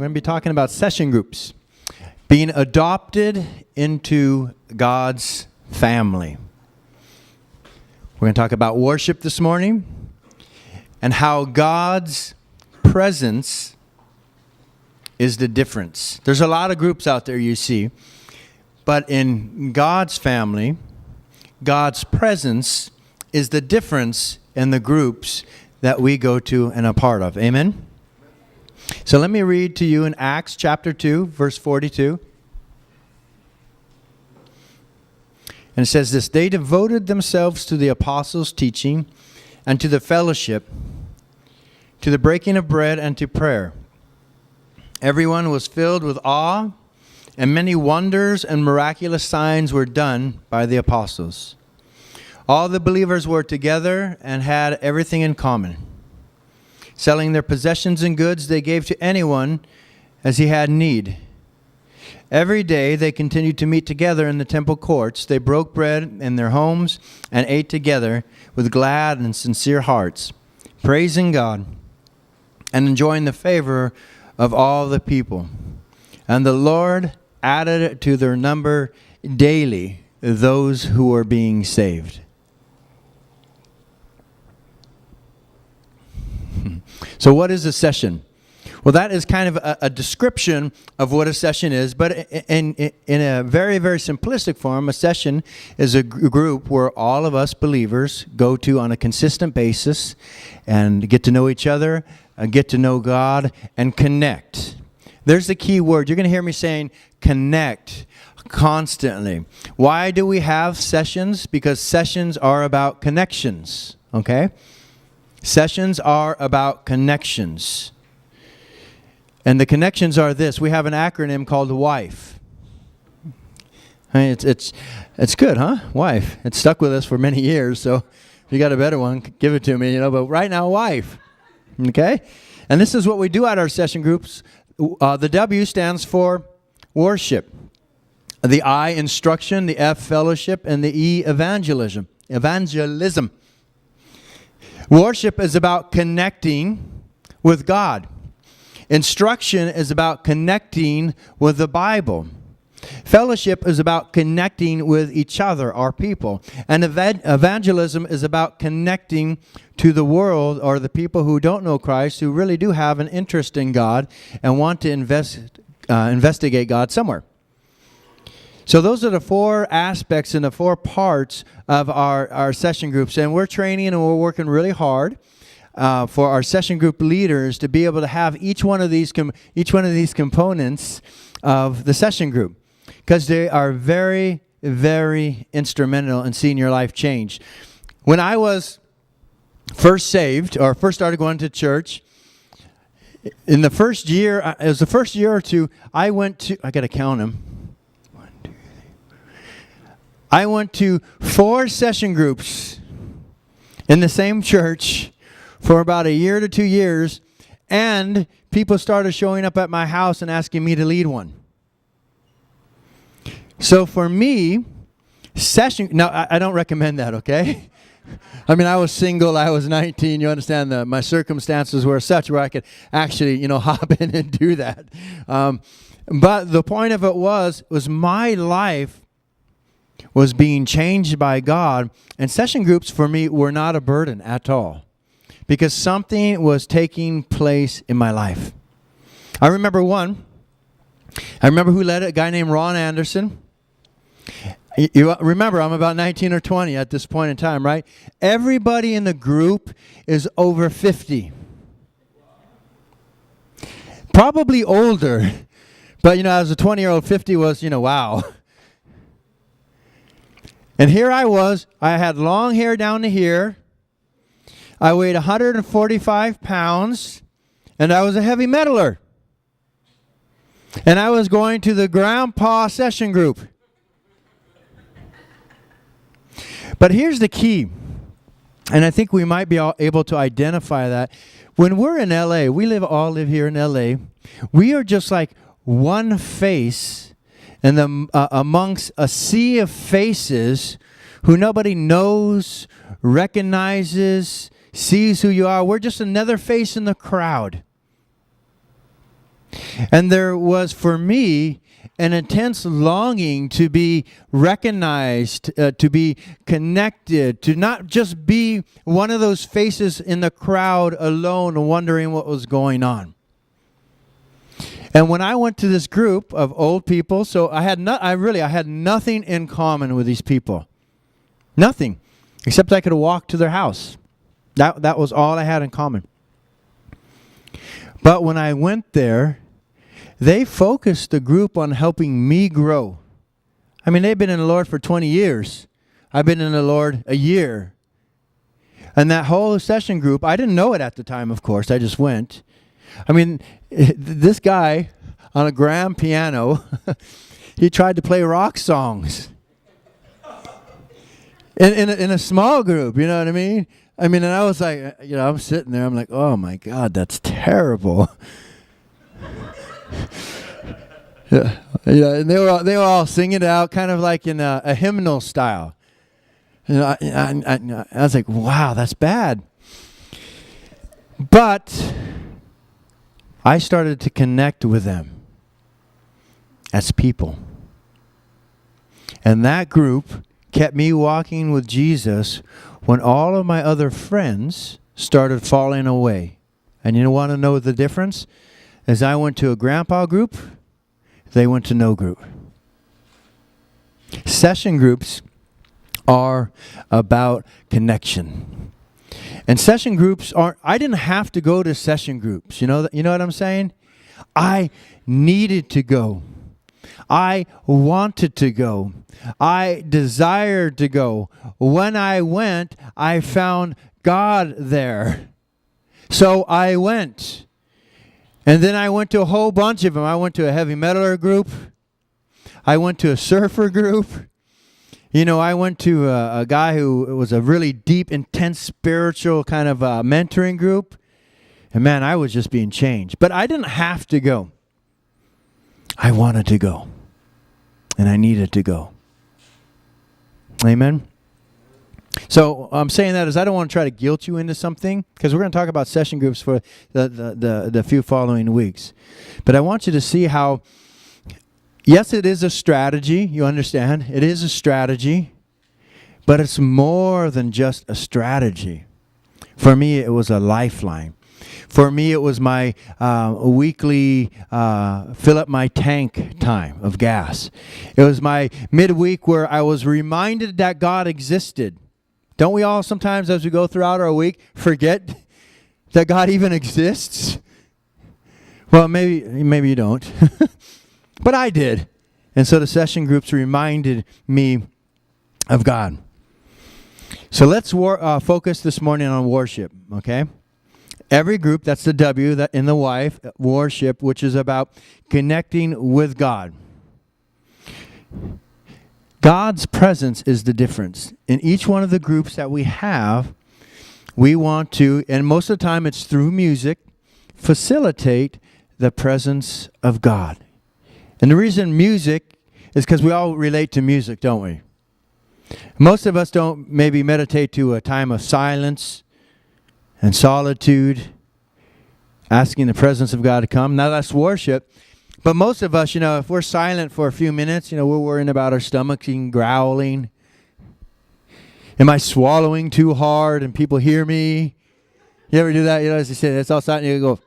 going to be talking about session groups, being adopted into God's family. We're going to talk about worship this morning and how God's presence is the difference. There's a lot of groups out there you see, but in God's family, God's presence is the difference in the groups that we go to and are part of. Amen? So let me read to you in Acts chapter 2, verse 42. And it says this: they devoted themselves to the apostles' teaching and to the fellowship, to the breaking of bread and to prayer. Everyone was filled with awe, and many wonders and miraculous signs were done by the apostles. All the believers were together and had everything in common. Selling their possessions and goods, they gave to anyone as he had need. Every day they continued to meet together in the temple courts. They broke bread in their homes and ate together with glad and sincere hearts, praising God and enjoying the favor of all the people. And the Lord added to their number daily those who were being saved. So what is a session? Well, that is kind of a description of what a session is, but in a very, very simplistic form, a session is a group where all of us believers go to on a consistent basis and get to know each other, get to know God, and connect. There's the key word. You're going to hear me saying connect constantly. Why do we have sessions? Because sessions are about connections, okay? Sessions are about connections. And the connections are this. We have an acronym called WIFE. I mean, it's good, huh? WIFE. It's stuck with us for many years, so if you got a better one, give it to me, but right now, WIFE. Okay? And this is what we do at our session groups. The W stands for worship. The I, instruction. The F, fellowship. And the E, evangelism. Worship is about connecting with God. Instruction is about connecting with the Bible. Fellowship is about connecting with each other, our people. And evangelism is about connecting to the world or the people who don't know Christ, who really do have an interest in God and want to investigate God somewhere. So those are the four aspects and the four parts of our session groups. And we're training and we're working really hard for our session group leaders to be able to have each one of these components of the session group, because they are very, very instrumental in seeing your life change. When I was first saved or first started going to church, in the first year, it was the first year or two, I got to count them. I went to 4 session groups in the same church for about a year to 2 years, and people started showing up at my house and asking me to lead one. So for me, I don't recommend that, okay? I mean, I was single, I was 19, you understand, my circumstances were such where I could actually, hop in and do that. But the point of it was my life was being changed by God, and session groups for me were not a burden at all, because something was taking place in my life. I remember who led it, a guy named Ron Anderson. You remember, I'm about 19 or 20 at this point in time, right? Everybody in the group is over 50. Probably older, but as a 20-year-old, 50 was, wow. And here I was. I had long hair down to here. I weighed 145 pounds, and I was a heavy metaler. And I was going to the grandpa session group. But here's the key, and I think we might be able to identify that. When we're in L.A., we all live here in L.A., we are just like one face and amongst a sea of faces who nobody knows, recognizes, sees who you are. We're just another face in the crowd. And there was, for me, an intense longing to be recognized, to be connected, to not just be one of those faces in the crowd alone wondering what was going on. And when I went to this group of old people, so I had nothing in common with these people. Nothing. Except I could walk to their house. That was all I had in common. But when I went there, they focused the group on helping me grow. I mean, they've been in the Lord for 20 years. I've been in the Lord a year. And that whole session group, I didn't know it at the time, of course. I just went. I mean, this guy on a grand piano, he tried to play rock songs. In a small group, you know what I mean? And I was like, I'm sitting there, I'm like, oh my God, that's terrible. And they were all singing it out, kind of like in a hymnal style. I was like, wow, that's bad. But I started to connect with them as people. And that group kept me walking with Jesus when all of my other friends started falling away. And you want to know the difference? As I went to a grandpa group, they went to no group. Session groups are about connection. And session groups I didn't have to go to session groups. You know what I'm saying? I needed to go. I wanted to go. I desired to go. When I went, I found God there. So I went. And then I went to a whole bunch of them. I went to a heavy metaler group. I went to a surfer group. I went to a guy who was a really deep, intense, spiritual kind of mentoring group. And man, I was just being changed. But I didn't have to go. I wanted to go. And I needed to go. Amen? So I'm saying that as I don't want to try to guilt you into something, because we're going to talk about session groups for the few following weeks. But I want you to see how, yes, it is a strategy. You understand? It is a strategy. But it's more than just a strategy. For me, it was a lifeline. For me, it was my weekly fill up my tank time of gas. It was my midweek where I was reminded that God existed. Don't we all sometimes, as we go throughout our week, forget that God even exists? Well, maybe you don't. But I did. And so the session groups reminded me of God. So let's focus this morning on worship, okay? Every group, that's the W that in the wife, worship, which is about connecting with God. God's presence is the difference. In each one of the groups that we have, we want to, and most of the time it's through music, facilitate the presence of God. And the reason music is because we all relate to music, don't we? Most of us don't maybe meditate to a time of silence and solitude, asking the presence of God to come. Now that's worship. But most of us, if we're silent for a few minutes, we're worrying about our stomachs and growling. Am I swallowing too hard and people hear me? You ever do that? As you say, it's all silent and you go,